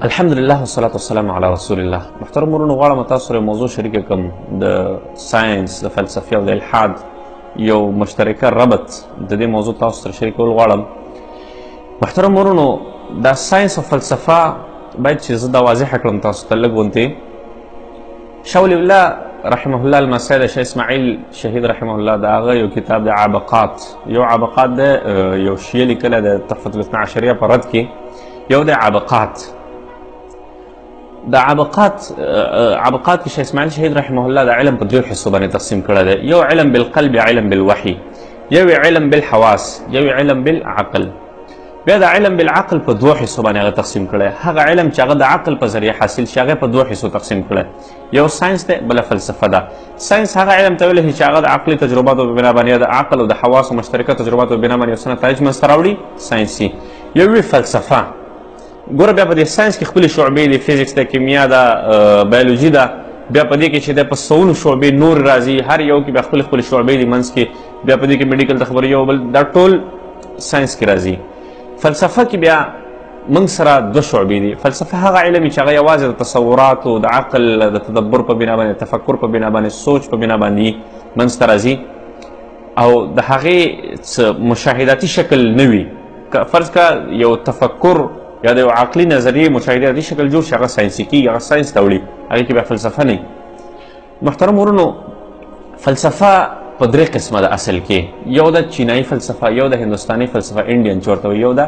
الحمدلله والصلاة والسلام على رسول الله. محترم ورونو غواړم تاسو سره موضوع شریکه کوم د ساينس د فلسفې او د الحاد یو مشترکه ربط د دې موضوع تاسو سره شریکول غواړم. محترم ورونو دا ساينس او فلسفه باید چې زه دا واضح کړم تاسو ته لږ غونتې. شاه ولی الله رحمه الله المسعود شاه اسماعیل شهید رحمه الله د هغه یو کتاب د عبقات د یو شیعه لیکلی د تحفة الاثنا عشریه په رد کې یو د عبقات کې شاه اسماعیل شهید رحمه الله د علم په دوه حصو باندې تقسیم کړی دی. یو علم بالقلب، علم بالوحي، یو علم بالحواس، یو علم بالعقل. بیا د علم بالعقل په دوه حصو باندې هغه تقسیم کړی. هغه علم چې هغه د عقل په ذریعه حاصل شي هغه په دوه حصو تقسیم کړی. یو ساينس دی، بله فلسفه ده. ساينس هغه علم ته ویلی چې هغه د عقلي تجرباتو په بنا باندې د عقل او د حواسو مشترکه تجرباتو په بنا باندې یو څه نتایج منځته راوړي، ساینسي. یو فلسفه. ګوره بیا په دې ساینس کې خپلې شعبې دي، فزیکس ده، کیمیا ده، بیولوژي ده. بیا په دې کې چې د په سوونو شعبې نور راځي، هر یو کې بیا خپلې شعبې دي منځ کې. بیا په دې کې میډیکل ته خبرې یو بل دا ټول ساینس کې راځي. فلسفه کې بیا موږ سره دوه شعبې دي. فلسفه هغه علم چې هغه یوازې د تصوراتو د عقل د تدبر په بنا باندې، تفکر په بنا باندې، سوچ په بنا باندې منځته راځي او د هغې مشاهداتي شکل نه وي. فرض که یو تفکر یا د یو عقلي نظریې مشاهداتي شکل جوړ شي هغه ساینسي کېږي، هغه ساینس ته وړي، هغې کې بیا فلسفه نه وي. محترم ورونو فلسفه په درې قسمه ده اصل کې. یو د چینایي فلسفه، یو د هندوستاني فلسفه انډین چې ورته وایي، یو د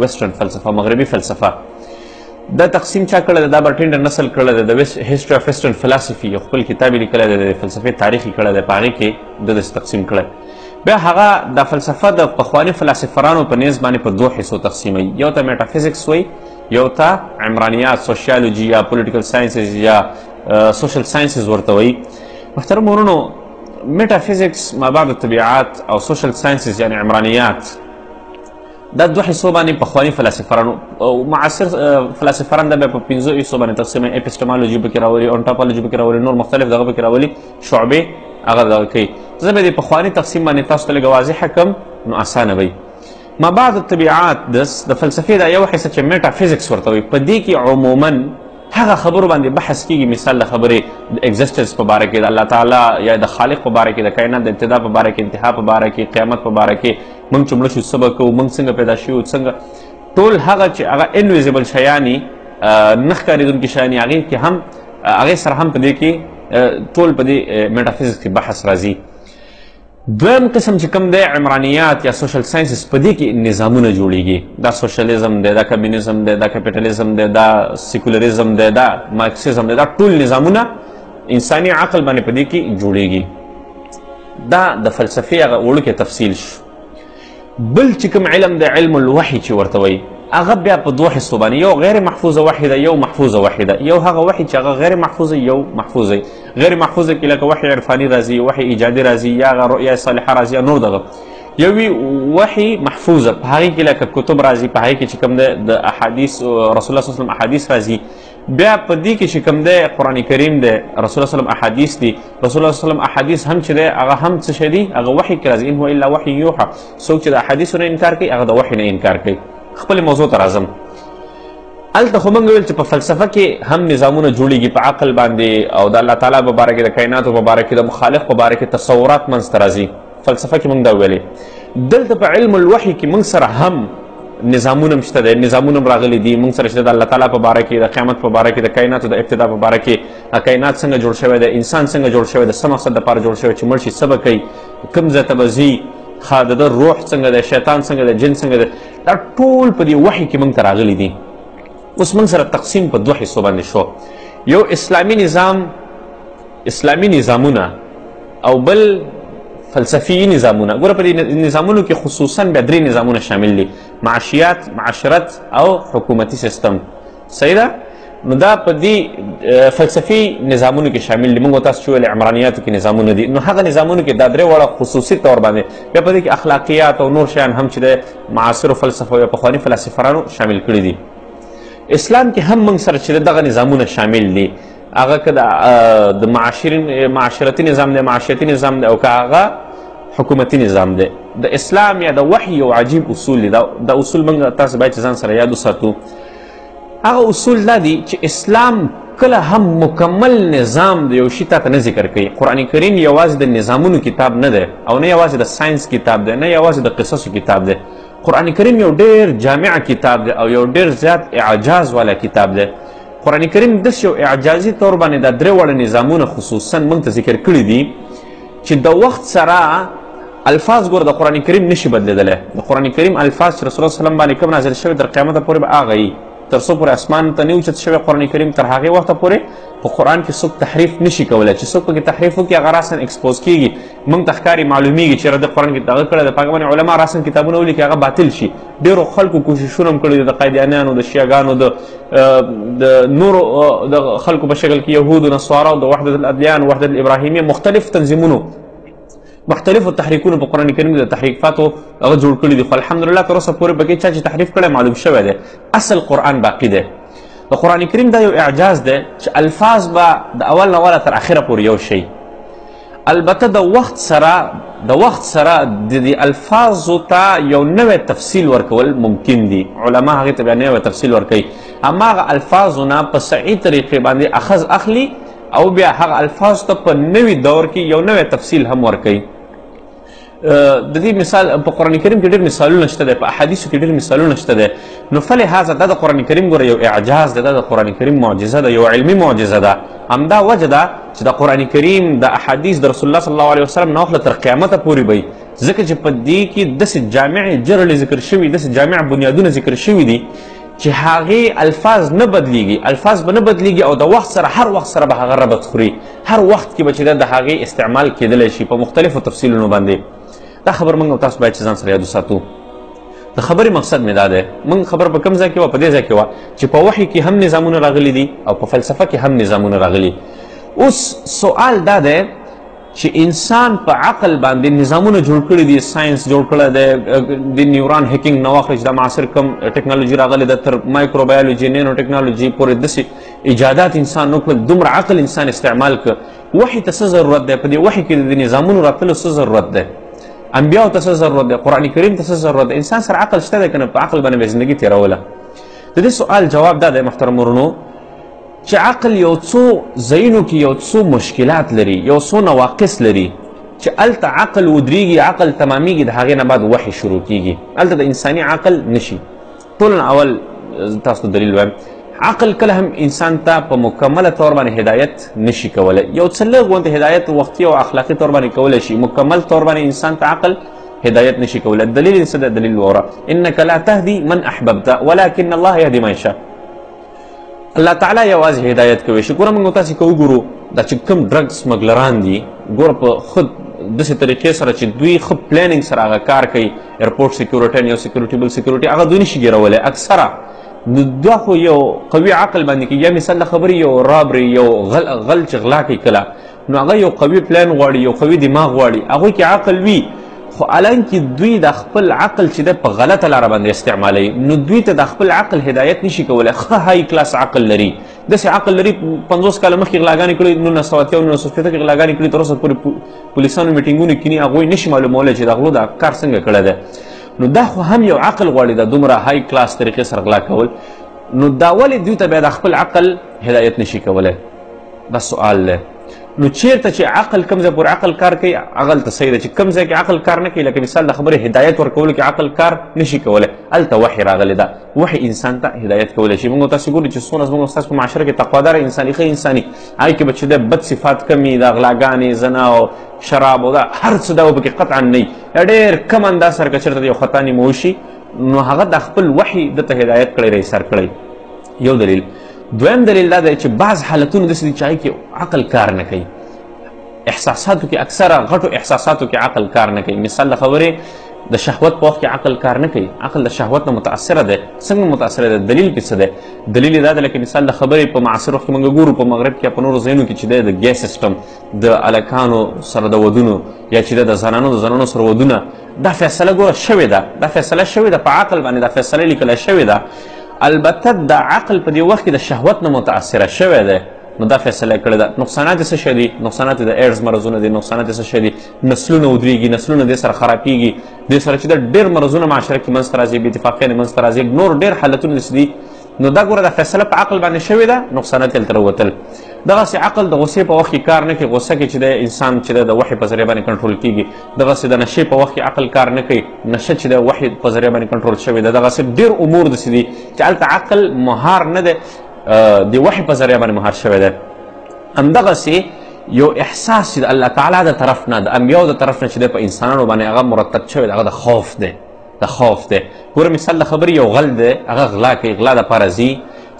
ویسټرن فلسفه مغربي فلسفه. دا تقسیم چا کړی دی؟ دا برټینډر نسل کړی دی. د هسټري اف ویسټرن فلسفي یو خپل کتاب یې لیکلی دی، د فلسفې تاریخ یې کړی دی، په هغې کې د داسې تقسیم کړی. بیا هغه د فلسفه د پخواني فلسفرانو په نیز باندې په دوه حصو تقسیموي. یو ته میټافیزکس وایي، یو ته عمرانیات، سوشیالوجي یا پولیټیکل ساینسز یا سوشل ساینسز ورته وایي. محترم ورونو میټافیزکس، مابعد الطبیعات او سوشل ساینسز یعنی عمرانیات دا دوه حصو باندې پخواني فلسفرانو او معاصر فلسفران دا بیا په پنځو حصو باندې تقسیموي. اپیسټمالوجي پکې راولي، اونټاپالوجي پکې راولي، نور مختلف دغه پکې راولي، شعبې هغه دغه کوي. زه به د پخواني تقسیم باندې تاسو ته لږه واضحه کړم نو اسانه وي. مابعد الطبیعات د فلسفې دا یو حصه چې میټافیزکس ورته وایي، په دې کې عموما هغه خبرو باندې بحث کیږي. مثال د خبرې د ایگزسټنس په باره کې، د الله تعالی یا د خالق په باره کې، د کائنات د ابتدا په باره کې، انتها په باره کې، قیامت په باره کې، موږ چې مړه شو څه به کوو، موږ څنګه پیدا شوي، څنګه ټول هغه چې هغه انویزیبل شیانې، نه ښکارېدونکي شیانې، هغې سره هم په دې کې ټول په دې میټافیزکس کې بحث راځي. دویم قسم چې کوم دی عمرانیات یا سوشل ساینسز، په دې کې نظامونه جوړیږي. دا سوشلیزم دی، دا کمیونیزم دی، دا کپیټالیزم دی، دا سیکولریزم دی، دا مارکسیزم دی. دا ټول نظامونه انساني عقل باندې په دې کې جوړیږي. دا د فلسفې هغه وړوکی تفصیل شو. بل چې کوم علم دی علم الوحي چې ورته وایي، هغه بیا په دوه حصو باندې، یو غیر محفوظه وحي ده، یو محفوظه وحي ده. یو هغه وحي چې هغه غیر محفوظه، یو محفوظه. غیر محفوظه کې لکه وحي عرفاني راځي، وحي ایجادي راځي، یا هغه رؤیا صالحه راځي، یا نور دغه. یو وحي محفوظه، په هغې کې لکه کتب راځي، په هغې کې چې کوم دی د احادیث رسول الله صلی الله علیه وسلم احادیث راځي. بیا په دې کې چې کوم دی قرآن کریم دی، رسول الله صلی الله علیه وسلم احادیث دي. رسول الله صلی الله علیه وسلم احادیث هم چې دی هغه هم څه شی دي؟ هغه وحي کې راځي. ان هو الا وحي یوحى. څوک چې د احادیثو نه انکار کوي هغه د وحي نه انکار کوي. خپل موضوع ته راځم. هلته خو موږ ویل چې په فلسفه کې هم نظامونه جوړیږي په عقل باندې، او د الله تعالی په باره کې، د کائناتو په باره کې، د مخالق په باره کې تصورات منځته راځي. فلسفه کې موږ دا ویلې. دلته په علم الوحي کې موږ سره هم نظامونه شته دی، نظامونه راغلي دي موږ سره چې د الله تعالی په باره کې، د قیامت په باره کې، د کائناتو د ابتدا په باره کې، کائنات څنګه جوړ شوی دی، انسان څنګه جوړ شوی دی، څه مقصد دپاره جوړ شوی، چې مړ شي څه به کوي، کوم ځای ته به ځي، د ده روح څنګه دی، شیطان څنګه دی، جن څنګه دی. دا ټول په دې وحي کې موږ ته راغلي دي. اوس موږ سره تقسیم په دوه حصو باندې شو. یو اسلامي نظام، اسلامي نظامونه، او بل فلسفي نظامونه. ګوره په دې نظامونو کې خصوصا بیا درې نظامونه شامل دي: معاشیات، معاشرت او حکومتي سیستم. صحیح ده؟ نو دا په دې فلسفي نظامونو کې شامل دي. موږ تاسو چې ویلې عمرانیاتو کې نظامونه دي. نو هغه نظامونو کې دا درې واړه خصوصي طور باندې، بیا په دې کې اخلاقیات او نور شیان هم چې د معاصرو فلسفو یا پخواني فلسفرانو شامل کړي دي. اسلام کې هم موږ سره چې دغه نظامونه شامل دي. هغه که د معاشرتي نظام دی، معاشیتي نظام دی، او که هغه حکومتي نظام دی. د اسلام یا د وحي یو عجیب اصول دی. دا اصول موږ تاسو باید ځان سره یاد وساتو. هغه اصول دا دي چې اسلام کله هم مکمل نظام د یو شي ته نه ذکر کوي. قرآن کریم یوازې د نظامونو کتاب نه دی او نه یوازې د ساینس کتاب دی، نه یوازې د قصصو کتاب دی. قرآن کریم یو ډېر جامع کتاب دی او یو ډېر زیات اعجاز والا کتاب دی. قرآن کریم داسې یو اعجازي طور باندې دا درې واړه نظامونه خصوصا موږ ته ذکر کړي دي چې د وخت سره الفاظ ګوره د قرآن کریم نشي بدلېدلی. د قرآن کریم الفاظ چې رسول الله صلی الله علیه وسلم باندې کوم نازل شوي تر قیامته پورې به هغه وي، تر څو پورې اسمان ته نه اوچت شوی قرآن کریم تر هغې وخته پورې په قرآن کې څوک تحریف نشي کولی. چې څوک پکې تحریف وکړي هغه راسن اکسپوز کېږي، موږ ته ښکاري معلومیږي چې د قرآن کې دغه کړی د په هغه باندې علما راسن کتابونه ولیکي هغه باطل شي. ډېرو خلکو کوششونه هم کړي دي، د قادیانیانو، د شیعګانو، د نورو د خلکو په شکل کې یهودو، نصاراو، د وحدت الادیان، وحدت الابراهیمیه، مختلف تنظیمونو مختلفو تحریکونو په قرآن کریم د تحریفاتو هغه جوړ کړي دي، خو الحمدلله تر اوسه پورې پکې چا چې تحریف کړی معلوم شوی دی. اصل قرآن باقي دی. د قرآن کریم دا یو اعجاز دی چې الفاظ به د اول نه اوله تر اخره پورې یو شی. البته د وخت سره د دې الفاظو ته یو نوی تفصیل ورکول ممکن دي. علما هغې ته بیا نوی تفصیل ورکوي، هماغه الفاظو نه په صحیح طریقې باندې اخذ اخلي او بیا هغه الفاظو ته په نوي دور کې یو نوی تفصیل هم ورکوي. د دې مثال په قرآن کریم کې ډېر مثالونه شته دی، په احادیثو کې ډېر مثالونه شته دی. نو فلهذا دا د قرآن کریم ګوره یو اعجاز دی، دا د قرآن کریم معجزه ده، یو علمي معجزه ده. همدا وجه ده چې د قرآن کریم د احادیث د رسول الله صلی الله علیه وسلم نه واخله تر قیامته پورې به وي، ځکه چې په دې کې داسې جامع جرړې ذکر شوي، داسې جامع بنیادونه ذکر شوي دي چې هغې الفاظ نه بدلیږي، الفاظ به نه بدلیږي او د وخت سره هر وخت سره به هغه ربط خوري. هر وخت کې به چې د هغې استعمال کېدلی شي په مختلفو تفصیلونو باندې. دا خبر موږ او تاسو باید چې ځان سره یاد وساتو. د خبرې مقصد مې دا دی، موږ خبر په کوم ځای کې وه؟ په دې ځای کې وه چې په وحي کې هم نظامونه راغلي دي او په فلسفه کې هم نظامونه راغلي. اوس سوال دا دی چې انسان په عقل باندې نظامونه جوړ کړي دي، ساینس جوړ کړی دی، د نیوران هیکینګ نه واخلئ چې دا معاصر کم ټکنالوژي راغلې ده، تر مایکروبایولوژي، نینو ټکنالوژي پورې داسې ایجادات انسان وکړل، دومره عقل انسان استعمال کړ. وحي ته څه ضرورت دی؟ په دې وحي کې د نظامونو راتلو څه ضرورت دی؟ انبیاو ته څه ضرورت دی؟ قرآن کریم ته څه ضرورت دی؟ انسان سره عقل شته دی که نه؟ په عقل باندې به زندګي تېروله. د دې سوال جواب دا دی محترم ورونو چې عقل یو څو ځایونو کې یو څو مشکلات لري، یو څو نواقص لري چې هلته عقل ودرېږي، عقل تمامیږي، د هغې نه بعد وحي شروع کېږي. هلته د انساني عقل نشي. ټول نه اول تاسو ته دلیل وایم، عقل کله هم انسان ته په مکمله طور باندې هدایت نشي کولی. یو څه لږ غوندې هدایت وختي او اخلاقي طور باندې کولی شي، مکمل طور باندې انسان ته عقل هدایت نشي کولی. دلیل یې څه دی؟ دلیل ووره، انک لا تهدي من احببت ولکن الله یهدي من یشاء. الله تعالی یوازې هدایت کوي. ګوره موږ تاسې که وګورو دا چې کوم ډرګ سمګلران دي، ګوره په خود داسې طریقې سره چې دوی ښه پلانینګ سره هغه کار کوي، ایرپورټ سیکورټي، یو سیکورټي بل سیکورټي، هغه دوی نشي ګیرولی اکثره. نو دا خو یو قوي عقل باندې کې، یا مثال د خبرې یو رابري، یو غل چې غلا کوي کله، نو هغه یو قوي پلان غواړي، یو قوي دماغ غواړي، هغوی کې عقل وي، خو الانکې دوی د خپل عقل چې دی په غلطه لاره باندې استعمالوي. نو دوی ته د خپل عقل هدایت نشي کولی. ښه های کلاس عقل لري، داسې عقل لري 50 کاله مخکې غلاګانې کړي، 1980 او 1960 کې غلاګانې کړي، تر اوسه پورې پولیسانو میټینګونه کیني، هغوی نشي معلومولی چې د غلو دا کار څنګه کړی دی. نو دا خو هم یو عقل غواړي د دومره های کلاس طریقې سره غلا کول. نو دا ولې دوی ته بیا د خپل عقل هدایت نشي کولی؟ دا سوال دی. نو چیرته چې عقل کوم ځای پورې عقل کار کوي هغلته صحیح ده، چې کوم ځای کې عقل کار نه کوي، لکه مثال د خبرې هدایت ورکولو کې عقل کار نشي کولی، هلته وحي راغلی ده. وحي انسان ته هدایت کولی شي. موږ تاسو ګورو چې څومره زموږ ستاسو په معاشره کې تقواداره انساني، ښه انساني، هغې کې به چې دی بد صفات کم وي، دا غلاګانې، زنا او شراب او دا هر څه دا به پکې قطعا نه وي، ډېر کم انداز سره که چېرته یو خطا نیمه وشي نو هغه د خپل وحي دته هدایت کړی رهي سر کړی. یو دلیل. دویم دلیل دا دی چې بعض حالتونه داسې دي چې هغې کې عقل کار نه کوي. احساساتو کې اکثره غټو احساساتو کې عقل کار نه کوي. مثال د خبرې د شهوت په وخت کې عقل کار نه کوي. عقل د شهوت نه متاثره دی. څنګه متاثره دی؟ دلیل پې څه دی؟ دلیل یې دا دی لکه مثال د خبرې په معاصر وخت کې موږ ګورو په مغرب کې په نورو ځایونو کې چې دی د ګیس سیسټم، د هلکانو سره د ودونو، یا چې د زنانو سره ودونه، دا فیصله ګوره شوې ده، دا فیصله شوې ده په عقل باندې، دا فیصله لیکله شوې ده. البته د عقل په دې وخت کې د شهوت نه متاثره شوی دی، نو دا فیصله کړې ده. نقصانات یې څه شی دي؟ نقصانات د ایډز مرضونه دي، نقصانات یې څه شی دي؟ نسلونه ودرېږي، نسلونه دې سره خرابېږي، دې سره چې د ډېر مرضونه معاشره کې منځته راځي، بې اتفاقیانې منځته راځي، نور ډېر حالتونه داسې دي نو دا ګوره دا فیصله په عقل باندې شوې ده، نقصانات یې هلته راوتل. دغسې عقل د غصې په وخت کې کار نه کوي. غصه کې چې د انسان چې د وحي په ذریعه باندې کنټرول کېږي. دغسې د نشې په وخت کې عقل کار نه کوي. نشه چې د وحي په ذریعه باندې کنټرول شوې ده. دغسې ډېر امور داسې دي چې هلته عقل مهار نه دی، د وحي په ذریعه باندې مهار شوی دی. همدغسې یو احساس چې د الله تعالی د طرف نه، د انبیاو د طرف نه چې دی په انسانانو باندې هغه مرتب شوی دی، هغه د خوف دی. د خوف دی. ګوره مثال د خبرې یو غل دی، هغه غلا کوي، غلا دپاره ځي.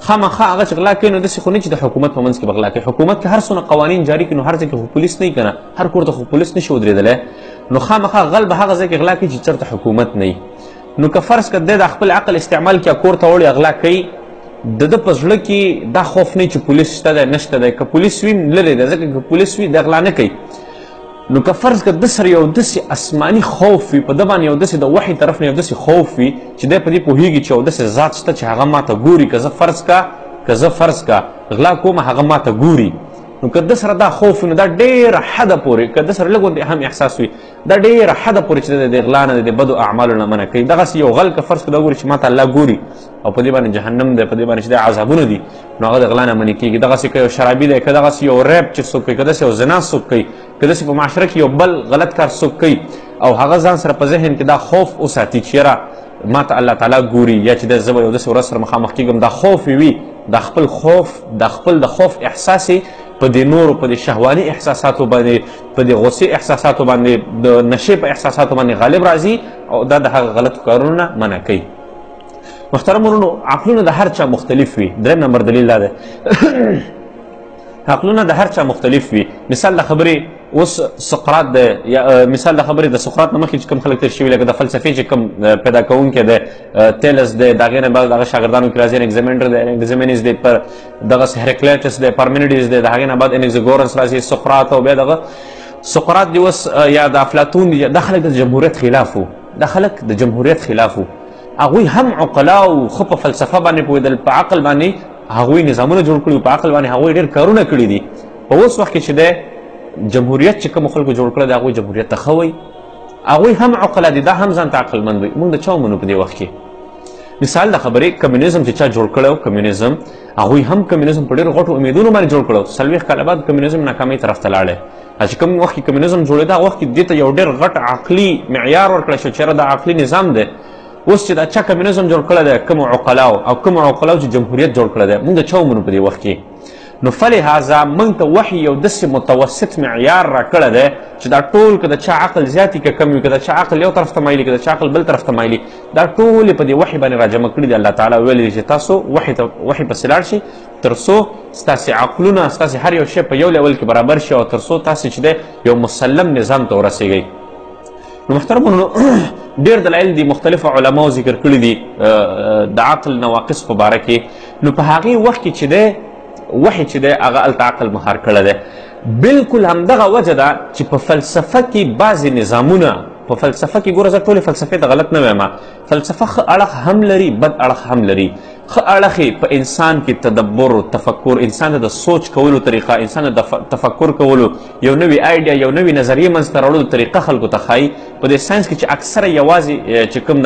خامخا هغه چې غلا کوي نو داسې خو نه چې د حکومت په منځ کې به غلا کوي. حکومت کې هر څونه قوانین جاري کړي نو هر ځای کې خو پولیس نه وي که نه، هر کور ته خو پولیس نشي ودرېدلی. نو خامخا غل به هغه ځای کې غلا کوي چې چېرته حکومت نه وي. نو که فرض کړه دی د خپل عقل استعمال کړي کور ته وړي غلا کوي، د ده په زړه کې دا خوف نه چې پولیس شته دی نشته دی. که پولیس وي لرې دی، ځکه که پولیس وي دی غلا نه کوي. نو که فرض کړه د سره یو داسې آسماني خوف وي، په ده باندې یو داسې د وحي طرف نه یو داسې خوف وي چې دی په دې پوهېږي چې یو داسې ذات شته چې هغه ماته ګوري. که زه فرض کا غلا کوم هغه ماته ګوري. نو که د سره دا خوف وي نو دا ډېره حده پورې، که د سره لږ غوندې هم احساس وي، دا ډېره حده پورې چې د غلا نه د بدو اعمالو نه منع کوي. دغسې یو غل که فرض کړه دا ګوري چې ماته الله ګوري او په دې باندې جهنم دی، په دې باندې چې دی عذابونه دي، نو هغه د غلا نه منع کېږي. دغسې که یو شرابي دی، که دغسې یو ریپ چې څوک کوي، که داسې یو زنا څوک کوي، که داسې په معاشره کې یو بل غلط کار څوک کوي او هغه ځان سره په ذهن کې دا خوف وساتي چې یاره ماته الله تعالی ګوري، یا چې زه به یو داسې ورځ سره مخامخ کېږم، دا خوف وي. د خپل د خوف احساس په دې نورو، په دې شهواني احساساتو باندې، په دې غصې احساساتو باندې، د نشې په احساساتو باندې غالب راځي او دا د هغه غلطو کارونو نه منع کوي. محترم ورونو، عقلونه د هر چا مختلف وي. دریم نمبر دلیل دا دی عقلونه د هر چا مختلف وي. مثال د خبرې اوس سقراط دی، یا مثال د خبرې د سقراط نه مخکې چې کوم خلک تېر شوي لکه د فلسفې چې کوم پیدا کوونکی دی تیلس دی، د هغې نه بعد د هغه شاګردانو کې راځي انګزیمینډر دی، انګزیمینز دی، پر دغسې هرکلیټس دی، پارمینیډیز دی، د هغې نه بعد انګزیګورنس راځي، سقراط او بیا دغه سقراط دی اوس یا د افلاطون دی. دا خلک د جمهوریت خلاف وو. دا خلک د جمهوریت خلاف وو. هغوی هم عقلاو ښه په فلسفه باندې پوهېدل، په عقل باندې هغوی نظامونه جوړ کړي، په عقل باندې هغوی ډېر کارونه کړي دي. په اوس وخت کې چې دی جمهوریت چې کومو خلکو جوړ کړی دی هغوی جمهوریت ته ښه وایي. هغوی هم عقلا دي، دا هم ځان ته عقلمند وي. موږ د چا ومنو په دې وخت کې؟ مثال د خبرې کمیونیزم چې چا جوړ کړی و، کمیونیزم هغوی هم کمیونیزم په ډېرو غټو امیدونو باندې جوړ کړی و. 40 کاله بعد کمیونیزم ناکامۍ طرف ته لاړی. چې کوم وخت کې کمیونیزم جوړېده هغه وخت کې دې ته یو ډېر غټ عقلي معیار ورکړی شو چې یاره دا عقلي نظام دی. اوس چې دا چا کمیونیزم جوړ کړی دی، کومو عقلاو او کومو عقلاو چې جمهوریت جوړ کړی دی، موږ د چا ومنو په دې وخت کې؟ نو فلهذا موږ ته وحي یو داسې متوسط معیار راکړی دی چې دا ټول که د چا عقل زیات وي که کم وي، که د چا عقل یو طرف ته مایلي، که د چا عقل بل طرف ته مایلي، دا ټولې په دې وحي باندې راجمع کړي دي. الله تعالی ویلي دي چې تاسو وحي پسې لاړ شئ تر څو ستاسې عقلونه، ستاسې هر یو شی په یو لیول کې برابر شي او تر څو تاسې چې دی یو مسلم نظام ته ورسېږئ. نو محترمونو، ډېر دلایل دي، مختلفو علماو ذکر کړي دي د عقل نواقص په باره کې. نو په هغې وخت کې چې دی وحي چې دی هغه هلته عقل مهار کړی دی. بلکل همدغه وجه ده چې په فلسفه کې بعضې نظامونه، په فلسفه کې ګوره زه ټولې فلسفې ته غلط نه وایم، فلسفه ښه اړخ هم لري، بد اړخ هم لري. ښه اړخ یې په انسان کې تدبر، تفکر، انسان ته د سوچ کولو طریقه، انسان ته د تفکر کولو یو نوی آیډیا، یو نوی نظریې منځته راوړلو طریقه خلکو ته ښایي. په دې ساینس کې چې اکثره یوازې چې کوم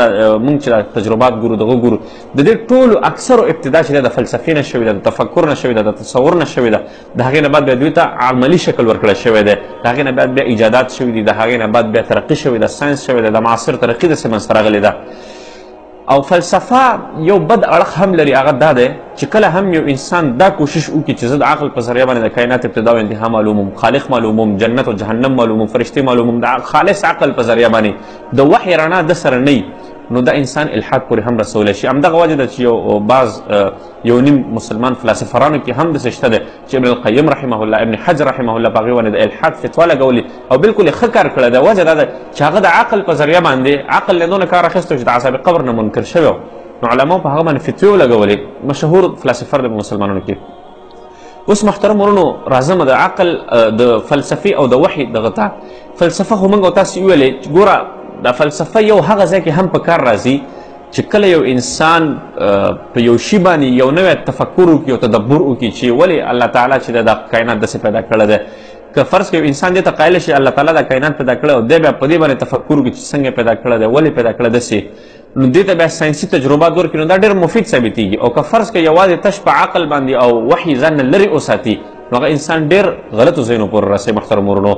موږ چې تجربات ګورو دغه ګورو، د دې ټولو اکثرو ابتدا چې ده د فلسفې نه شوې ده، د تفکر نه شوې ده، د تصور نه شوې ده. د هغې نه بعد بیا دوی ته عملي شکل ورکړی شوی دی. د هغې نه بعد بیا ایجادات شوي دي، د هغې نه بعد بیا ترقي شوې ده، ساینس شوی ده، د معاصر ترقي داسې منځته راغلې ده. او فلسفه یو بد اړخ هم لري، هغه دا دی چې کله هم یو انسان دا کوشش وکړي چې زه د عقل په ذریعه باندې د کائنات ابتدا او انتها معلوموم، خالق معلوموم، جنت او جهنم معلوموم، فرشتې معلوموم، د خالص عقل په ذریعه باندې د وحي رڼا د سره نه وي، نو دا انسان الحاد پورې هم رسولی شي. همدغه وجه ده چې یو نیم مسلمان فلسفرانو کې هم داسې شته دی چې ابن القیم رحمه الله، ابن حجر رحمه الله په هغې باندې د الحاد فتوا لګولي او بلکل یې ښه کار کړی دی. وجه دا ده چې هغه د عقل په ذریعه باندې عقل له دونه کار اخیستی چې د عذاب قبر نه منکر شوی و، نو علماو په هغه باندې فتوې ولګولې. مشهور فلسفر دی په مسلمانانو کې. اوس محترم ورونو، راځم د عقل د فلسفې او د وحي دغه ته. فلسفه خو موږ او تاسې وویلې چې ګوره دا فلسفه یو هغه ځای کې هم په کار راځي چې کله یو انسان په یو شي باندې یو نوی تفکر وکړي او تدبر وکړي چې ولې الله تعالی چې دا کائنات داسې پیدا کړی دی. که فرض کړو انسان دې ته قایل شي الله تعالی دا کائنات پیدا کړی او دی بیا په دې باندې تفکر وکړي چې څنګه پیدا کړی دی، ولې پیدا کړی داسې، نو دې ته بیا ساینسي تجربات ورکړي نو دا ډېر مفید ثابتېږي او که فرض کړه یوازې تش په عقل باندې او وحي ځان نه لرې وساتي نو هغه انسان ډېر غلطو ځایونو پورې رسوي محترم ورونو.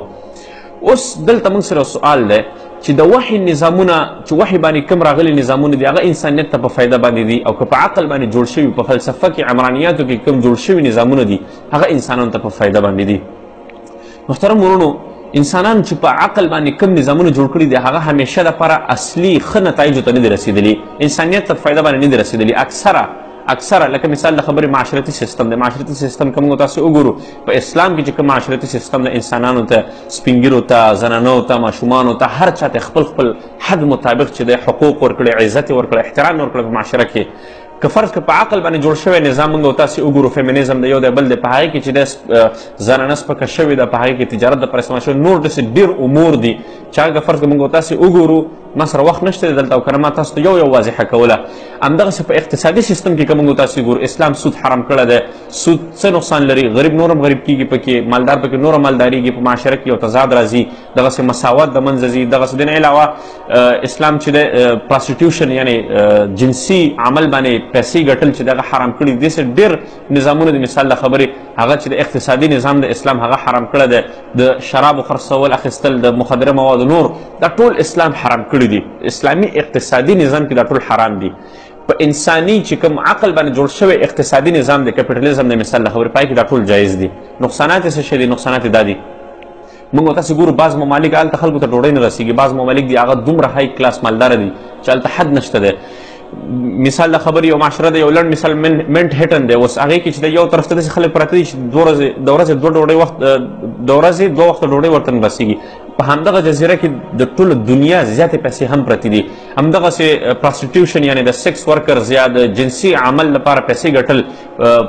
اوس دلته موږ سره سوال دی چې د وحي نظامونه چې وحي باندې کوم راغلي نظامونه دي هغه انسانیت ته په فایده باندې دي او که په عقل باندې جوړ شوي په فلسفه کې عمرانیاتو کې کوم جوړ شوي نظامونه دي هغه انسانانو ته په فایده باندې دي. محترم ورونو انسانان چې په عقل باندې کوم نظامونه جوړ کړي دي هغه همیشه دپاره اصلي ښه نتایجو ته نه دي رسېدلي، انسانیت ته فایده باندې نه دي رسېدلي. اکثره لکه مثال د خبرې معاشرتي سیستم دی. معاشرتي سیستم که موږ تاسو وګورو په اسلام کې چې کوم معاشرتي سیستم د انسانانو ته سپین ږیرو ته زنانو ته ماشومانو ته هر چا ته خپل حد مطابق چې دی حقوق ورکړي، عزت ورکړي، احترام ورکړي په معاشره کې. که فرض که په عقل باندې جوړ شوی نظام موږ تاسو وګورو فیمینیزم د یو دی بل دی په هغې کې چې د زنانه سپکه شوې ده، په هغې کې تجارت دپاره استعمال شوی، نور داسې ډېر امور دي چې هغه فرض که موږ تاسو وګورو. ما سره وخت نشته دی دلته او که نه ما تاسو ته یو واضحه کوله. همدغسې په اقتصادي سیستم کې که موږ تاسو وګورو اسلام سود حرام کړی دی. سود څه نقصان لري؟ غریب نورم غریب کېږي پکې، مالدار پکې نوره مالدارېږي، په معاشره کې یو تضاد راځي، دغسې مساوات د منځه ځي. دغسې د نه علاوه اسلام چې دی پراسټیټیوشن یعنې جنسي عمل باندې پیسې ګټل چې دغه حرام کړي. داسې ډېر نظامونه د مثال د خبرې هغه چې د اقتصادي نظام د اسلام هغه حرام کړی دی. د شرابو خرڅول اخیستل، د مخدره موادو نور، دا ټول اسلام حرام کړي دي. اسلامي اقتصادي نظام کې دا ټول حرام دي. په انساني چې کوم عقل باندې جوړ شوی اقتصادي نظام د کپیټالیزم د مثال د خبرې پای کې دا ټول جایز دي. نقصانات یې څه شی دي؟ نقصانات یې دا دي موږ تاسو ګورو بعض ممالک هلته خلکو ته ډوډۍ نه رسېږي، بعض ممالک دي هغه دومره های کلاس مالداره دي چې هلته حد نشته دی. مثال د خبرې یو معاشره د یو لنډ مثال منټ هیټن دی. اوس هغې کې چې د یو طرف ته داسې خلک پراته دي چې د ورځې دوه وخته ډوډۍ ورته نه رسېږي. په همدغه جزیره کې د ټوله دنیا زیاتې پیسې هم پرتې دي. همدغسې پراسټیټیوشن یعنې د سیکس ورکرز یا د جنسي عمل لپاره پیسې ګټل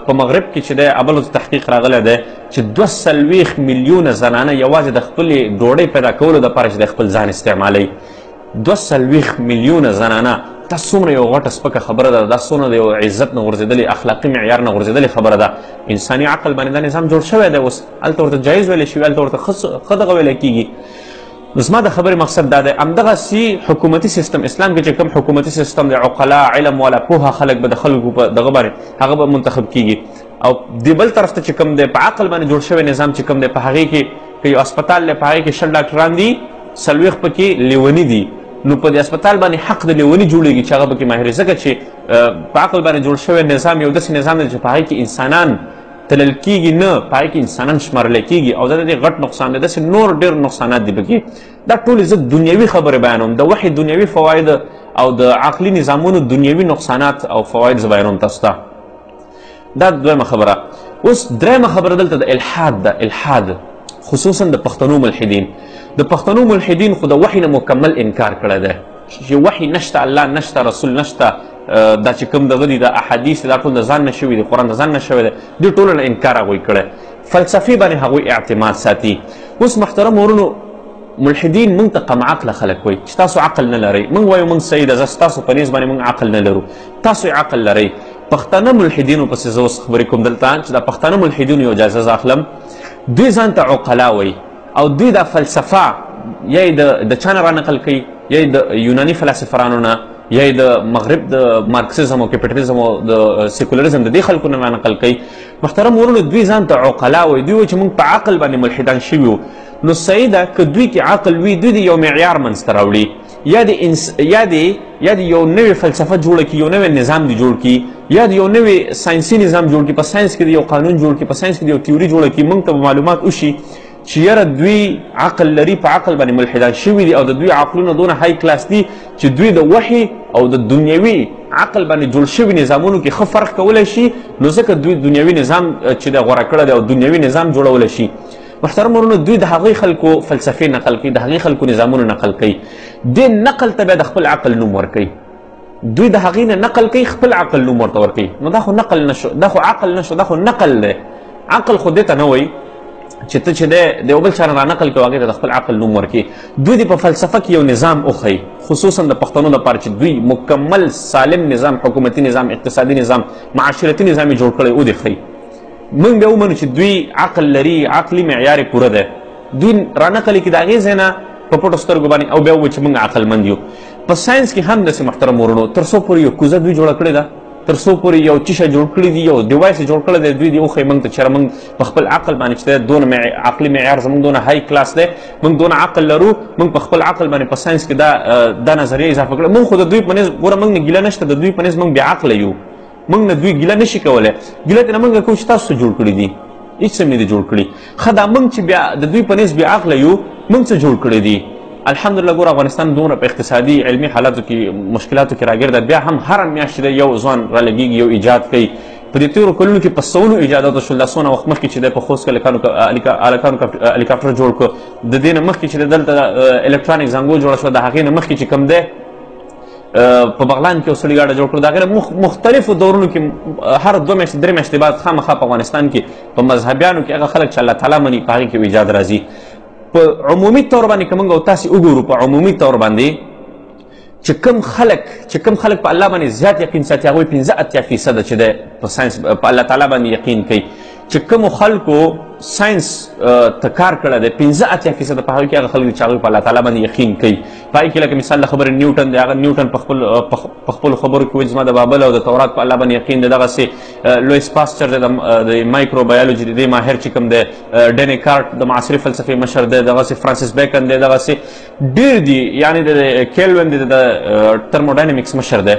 په مغرب کې چې دی ابلو تحقیق راغلی دی چې 240 میلیونه زنانه یوازې د خپلې ډوډۍ پیدا کولو دپاره چې د خپل ځان استعمالوي. 240 میلیونه زنانه دا څومره یو غټه سپکه خبره ده. دا څومره د یو عزت نه غورځېدلې اخلاقي معیار نه غورځېدلې خبره ده. انساني عقل باندې دا نظام جوړ شوی دی. اوس هلته ورته جایز ویلی شوي، هلته ورته ښه دغه ویلی کېږي. نو زما د خبرې مقصد دا دی همدغسې حکومتي سیستم اسلام کې چې کوم حکومتي سیستم د عقلا علم والا پوهه خلک به د خلکو په دغه باندې هغه به منتخب کېږي. او د بل طرف ته چې کوم دی په عقل باندې جوړ شوی نظام چې کوم دی په هغې کې که یو اسپتال دی په هغې کې 60 ډاکټران دي، 40 پکې لیوني دي. نو په دې اسپتال باندې حق د لیوني جوړېږي چې هغه پکې ماهر ځکه چې په عقل باندې جوړ شوی نظام یو داسې نظام دی چې په هغې کې انسانان تلل کېږي نه، په هغې کې انسانان شمارلی کېږي او دا د دې غټ نقصان دی. داسې نور ډېر نقصانات دي پکې. دا ټولې زه دنیوي خبرې بیانوم، د وحي دنیوي فواید او د عقلي نظامونو دنیوي نقصانات او فواید زه بیانوم تاسو ته. دا دویمه خبره. اوس درېیمه خبره دلته د الحاد ده. الحاد خصوصا د پښتنو ملحدین. د پښتنو ملحدین خو د وحي نه مکمل انکار کړی دی چې وحي نشته، الله نشته، رسول نشته، دا چې کوم دغه دي د احادیث دا ټول د ځان نه شوي دي، قرآن د ځان نه شوی دی. دې ټولو نه انکار هغوی کړی، فلسفې باندې هغوی اعتماد ساتي. اوس محترم ورونو ملحدین موږ ته کم عقله خلک وایي چې تاسو عقل نه لرئ. موږ وایو موږ صحیح ده، زه ستاسو په نیز باندې موږ عقل نه لرو، تاسو عقل لرئ. پښتانه ملحدینو پسې زه اوس خبرې کوم دلته چې دا پښتانه ملحدینو یو اجازه زه اخلم. دوی ځان ته عقلا وایي او دوی دا فلسفه یا یې د چا نه رانقل کوي، یا یې د یوناني فلسفرانو نه، یا یې د مغرب د مارکسیزم او کپیټالیزم او د سیکولریزم د دې خلکو نه رانقل کوي. محترم ورونو دوی ځان ته عقلا وایي. دوی وایي چې موږ په عقل باندې ملحدان شوي وو. نو صحیح ده که دوی کې عقل وي، دوی د یو معیار منځته راوړي، یا د یو نوې فلسفه جوړه کړي، یو نوی نظام دی جوړ کړي، یا د یو نوی ساینسي نظام جوړ کړي، په ساینس کې د یو قانون جوړ کړي، په ساینس کې د یو تیوري جوړه کړي. موږ ته به معلومات وشي چې یاره دوی عقل لري، په عقل باندې ملحدان شوي دي او د دوی عقلونه دونه های کلاس دي چې دوی د وحي او د دنیوي عقل باندې جوړ شوي نظامونو کې ښه فرق کولی شي. نو ځکه دوی دنیوي نظام چې د غوره کړی دی او دنیوي نظام جوړولی شي. محترم ورونو دوی د هغوی خلکو فلسفې نقل کوي، د هغوی خلکو نظامونه نقل کوي. دې نقل ته بیا د خپل عقل نوم ورکوي. دوی د هغې نه نقل کوي، خپل عقل نوم ورته ورکوي. نو دا خو نقل نشو، دا خو عقل نشو، دا خو نقل دی. عقل خو دې ته نه وایي چې ته چې د یو بل چا نه رانقل کوي، هغې ته د خپل عقل نوم ورکوي. دوی دې په فلسفه کې یو نظام وښیي، خصوصا د پښتنو لپاره چې دوی مکمل سالم نظام، حکومتي نظام، اقتصادي نظام، معاشرتي نظام یې جوړ کړی و دې ښیي. موږ بیا ومنو چې دوی عقل لري، عقلي معیار یې پوره دی. دوی رانقل کړي د هغې ځای نه په پټو سترګو باندې او بیا ووایي چې موږ عقلمند یو. په ساينس کې هم داسې محترم ورونو تر څو پورې یو کوزه دوی جوړه کړې ده، تر څو پورې یو چیشه جوړ کړی دی، یو ډیوایس جوړ کړی دی، دوی دې وښیي موږ ته چېرې موږ په خپل عقل باندې چې دی دونه عقلي معیار زموږ دونه های کلاس دی، موږ دونه عقل لرو، موږ په خپل عقل باندې په ساينس کې دا نظریه اضافه کړې. موږ خو د دوی په نسبت ګوره موږ نه ګیله نشته، د دوی په نسبت موږ بې عقله یو، موږ نه دوی ګیله نشي کولی. ګیله ترې نه موږ کوو چې تاسو څه جوړ کړي دي، هېڅ هم نه دي جوړ کړي. ښه دا موږ چې بیا د دوی په نسبت بې عقله یو، موږ څه جوړ کړي دي. الحمدلله ګوره افغانستان دومره په اقتصادي علمي حالاتو کې مشکلاتو کې راګرده، بیا هم هره میاشت دی یو ځوان رالګېږي، یو ایجاد کوي. په دې تېرو کلونو کې په سلونو ایجادات وشول. دا څونه وخت مخکې چې دی په خوست کې هلکانو هلیکاپټر جوړ کړو، د دې نه مخکې چې دلته الکترانیک زنګو جوړه شوه، د هغې نه مخکې چې کوم دی په بغلان کې یو سړي ګاډه جوړ کړو. د هغې نه مختلفو دورونو کې هر 2 میاشتې 3 میاشتې بعد خامخا په افغانستان کې په مذهبیانو کې هغه خلک چې الله تعالی مني په هغې کې ایجاد راځي. په عمومي طور باندې که موږ او تاسې وګورو، په عمومي طور باندې چې کوم خلک په الله باندې زیات یقین ساتي، هغوی 85% چې دی په ساینس په الله تعالی باندې یقین کوي. چې کومو خلکو ساینس ته کار کړی دی 85% په هغوی کې هغه خلک دي چې هغوی په الله تعالی باندې یقین کوي. په هغې کې لکه مثال د خبرې نیوټن دی، هغه نیوټن په خپلو خبرو کې وایي زما د بابل او د تورات په الله باندې یقین دی. دغسې لویس پاسچر دی د مایکرو بایولوژي د دې ماهر چې کوم دی، ډینی کارټ د معاصرې فلسفې مشر دی، دغسې فرانسیس بیکن دی، دغسې ډېر دي، یعنې د کیلوین دی د ترموډاینمیکس مشر دی.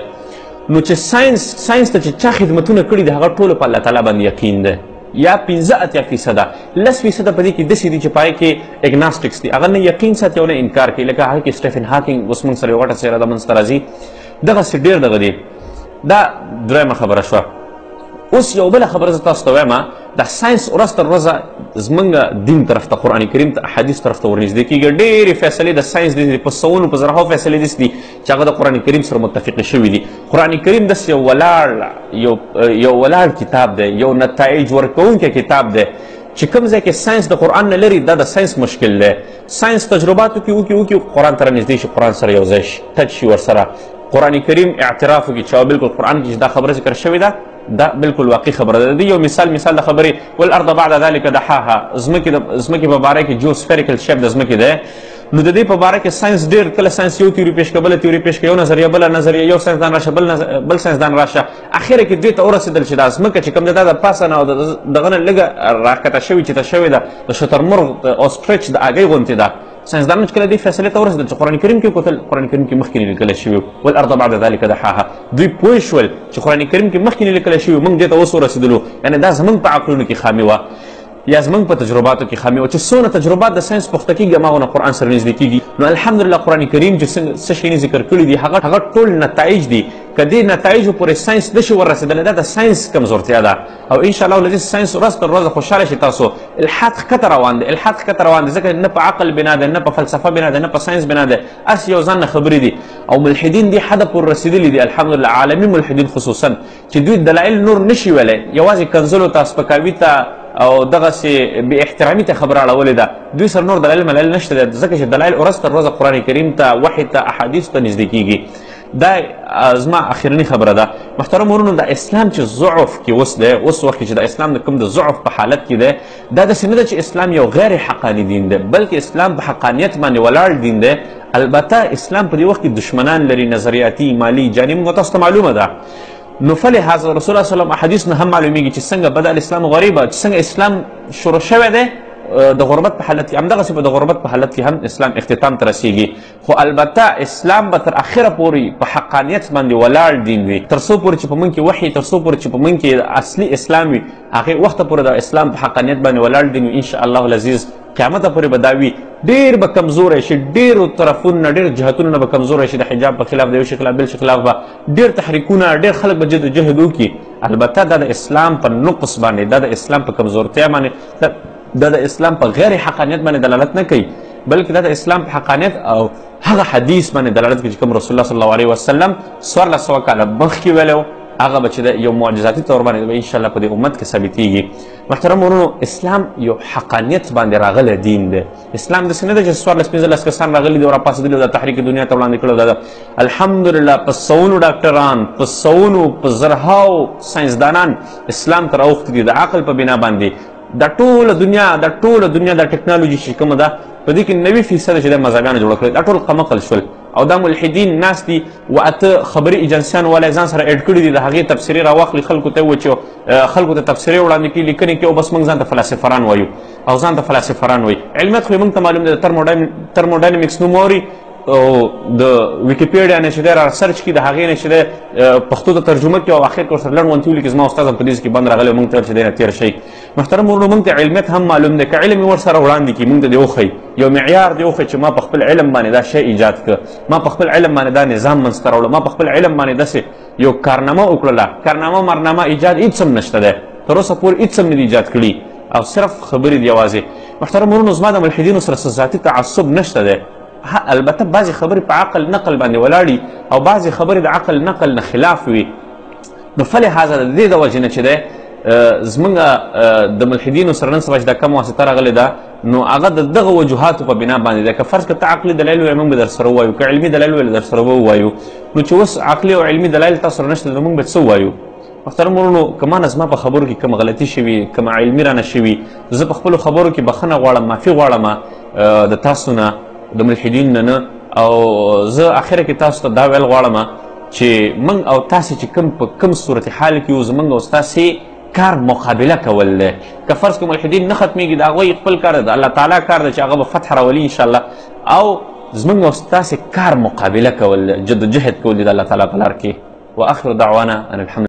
نو چې ساینس ته چې چا خدمتونه کړي دي هغه ټولو په الله تعالی باندې یقین دی. یا 85% 10% په دې کې داسې دي چې په هغې کې اګناسټکس دي، هغه نه یقین ساتي او نه انکار کوي. لکه هغې کې سټیفن هاکینګ اوس موږ سره یو غټه څېره ده منځته راځي، دغسې ډېر دغه دي. دا درېیمه خبره شوه. اوس یو بله خبره زه تاسو ته وایم، دا ساینس ورځ تر ورځه زموږ دین طرف ته، قرآن کریم ته، احادیث طرف ته ورنږدې کېږي. ډېرې فیصلې د ساینس دي، په سوونو په زرهاو فیصلې داسې دي چې هغه د قرآن کریم سره متفقې شوي دي. قرآن کریم داسې یو ولاړ کتاب دی، یو نتایج ورکوونکی کتاب دی چې کوم ځای کې ساینس د قرآن نه لري، دا د ساینس مشکل دی. ساینس تجربات وکړي قرآن ته رانږدې شي، قرآن سره یو ځای شي، ټچ شي ورسره. قرآن کریم اعتراف وکړي چې بالکل قرآن کې چې دا خبره ذکر شوې ده دا بالکل واقعي خبره ده. د یو مثال د خبرې والارض بعد ذلك دحاها، ځمکې په باره کې جیوسفیریکل شیپ د ځمکې دی. نو د دې په باره کې ساینس ډېر کله ساینس یو تیوري پیش کړه، بله تیوري پیش کړه، یو نظریه بله نظریه، یو ساینسدان راشه بل ساینسدان راشه، اخره کې دې ته ورسېدل چې دا ځمکه چې کوم ده دا د پاسه نه او دغه نه لږه راښکته شوې چې ته شوې ده د شترمرغ اوسټریچ د هګۍ غوندې ده. ساینسدانان چې کله دې فیصلې ته ورسېدل چې قرآن کریم کې وکتل، قرآن کریم کې مخکې لیکلی شوي والارض بعد ذلك دحاها، دوی پوه شول چې قرآن کریم کې مخکې لیکلی شوي، موږ دې ته اوس ورسېدلو. یعنې دا زموږ په عقلونو کې خامي وه یا زموږ په تجرباتو کې خامي وه چې څونه تجربات د ساینس پوخته کېږي هماغونه قرآن سره نږدې کېږي. نو الحمدلله قرآن کریم چې څه شیونه ذکر کړي دي هغه ټول نتایج دي. که دې نتایجو پورې ساینس نشي وررسېدلی، دا د ساینس کمزورتیا ده. او انشاءالله العزیز ساینس ورځ تر ورځه خوشحاله شي تاسو. الحاد ښکته روان دی، الحاد ښکته روان دی، ځکه نه په عقل بنا دی، نه په فلسفه بنا دی، نه په ساینس بنا دی، هسې یو ځان نه خبرې دي. او ملحدین دې حده پورې رسېدلي دي الحمدلله، عالمي ملحدین خصوصا چې دوی دلایل نور نشي ویلی، یوازې کنځلو ته، سپکاوي ته او دغسې بې احترامي ته خبره اړولې ده. دوی سره نور دلایل ملایل نشته دی، ځکه چې دلایل ورځ تر ورځه قرآن کریم ته، وحي ته، احادیثو ته نږدې کېږي. دا زما اخرنی خبره ده. محترم ورونو، د اسلام چې ضعف کې اوس دی، اوس وخت کې چې د اسلام د کوم د ضعف په حالت کې دی، دا داسې نه ده چې اسلام یو غیر حقاني دین دی، بلکې اسلام په حقانیت باندې ولاړ دین دی. البته اسلام په دې وخت کې دشمنان لري، نظریاتي، مالي، جانبي، موږ تاسو ته معلومه ده. نو فلهذا رسول الله صلی الله علیه وسلم احادیث نه هم معلومیږي چې څنګه بدا الاسلام غریبه، چې څنګه اسلام شروع شوی دی د غربت په حالت کې، همدغسې به د غربت په حالت کې هم اسلام اختتام ته رسیږي. خو البته اسلام به تر اخره پورې په حقانیت باندې ولاړ دین وي، تر څو پورې چې په موږ کې وحي، تر څو پورې چې په موږ کې اصلي اسلام وي، هغې وخته پورې د اسلام په حقانیت باندې ولاړ دین وي. انشاءالله العزیز قیامته پورې به دا وي. ډېر به کمزوری شي، ډېرو طرفونو نه، ډېر جهتونو نه به کمزوری شي. د حجاب په خلاف، د یو شي خلاف، بل شي خلاف به ډېر تحریکونه، ډېر خلک به جدوجهد وکړي. البته دا د اسلام په نقص باندې، دا د اسلام په کمزورتیا باندې، دا د اسلام په غیر حقانیت باندې دلالت نه کوي، بلکې دا د اسلام په حقانیت او هغه حدیث باندې دلالت کوي چې کوم رسول الله صلی الله علیه وسلم 1400 کاله مخکې ویلی و، هغه به چې د یو معجزاتي طور باندې به انشاءالله په دې امت کې ثابتېږي. محترم ورونو، اسلام یو حقانیت باندې راغلی دین دی. اسلام داسې نه ده چې 14-15 کسان راغلي دي او راپاڅېدلي او دا تحریک دنیا ته وړاندې کړی ده. الحمدلله په سوونو ډاکټران، په سوونو، په زرهاو ساینسدانان اسلام ته راوښتي دي د عقل په بنا باندې. دا ټوله دنیا دا ټکنالوژي چې کومه ده په دې کې 90% چې د مذهبیانو جوړه کړې، دا ټول قمقل شول. او دا ملحدین ناست دي و اته خبري ایجنسیان والا ځان سره اډ کړي دي د هغې تبصرې راواخلي خلکو ته وچ خلکو ته تبصرې وړاندې کړي لیکنې کې او بس موږ ځان ته فلسفران وایو او ځان ته فلسفران وایي علمیت خو موږ ته معلوم دی د ترموډاینمیکس نوم اوري او د ویکیپیډیا نه چې دی را سرچ کړي د هغې نه چې دی پښتو ته ترجمه کړي او اخر کې ورسره لنډ غونتې ولیکي زما استاد هم په دې کې بند راغلی موږ ته چې دی نه تېر شي محترم ورونو موږ ته علمیت هم معلوم دی که علم یې ورسره وړاندې کړي موږ ته دې وښیي یو معیار دې وښیي چې ما په خپل علم باندې دا شی ایجاد کړه ما په خپل علم باندې دا نظام منځته راوړه ما په خپل علم باندې داسې یو کارنامه وکړله کارنامه مرنامه ایجاد هېڅ هم نشته دی تر اوسه پورې هېڅ هم نه دي ایجاد کړي او صرف خبرې دي یوازې محترم ورونو زما د ملحدینو سره څه ذاتي تعصب نشته دی البته بعضې خبرې په عقل نقل باندې ولاړي او بعضې خبرې د عقل نقل نه خلاف وي نو فلهذا د دې د وجې نه چې دی زمونږ د ملحدینو سره نن سبا چې دا کم واسطه راغلې ده نو هغه د دغه وجوهاتو په بنا باندې ده که فرض که ته عقلي دلایل ووایې موږ به در سره ووایو که علمي دلایل وویل در سره به ووایو نو چې اوس عقلي او علمي دلایل تاسو سره نشته نو موږ به څه ووایو محترم ورونو که ما نه زما په خبرو کې کوم غلطي شوي کوم علمي رانه شوي زه په خپلو خبرو کې بخښنه غواړم معافي غواړم د تاسو نه د ملحدین نه او زه اخره کې تاسو ته دا ویل غواړم چې موږ او تاسې چې کوم په کوم صورتحال کې یو زموږ او ستاسې کار مقابله کول دی که فرض که ملحدین نه ختمیږي د هغوی خپل کار دی د الله تعالی کار دی چې هغه به فتح راولي انشاءالله او زموږ او ستاسې کار مقابله کول دی جدوجهد کول دی د الله تعالی په لار کې واخر دعوانا ان الحمد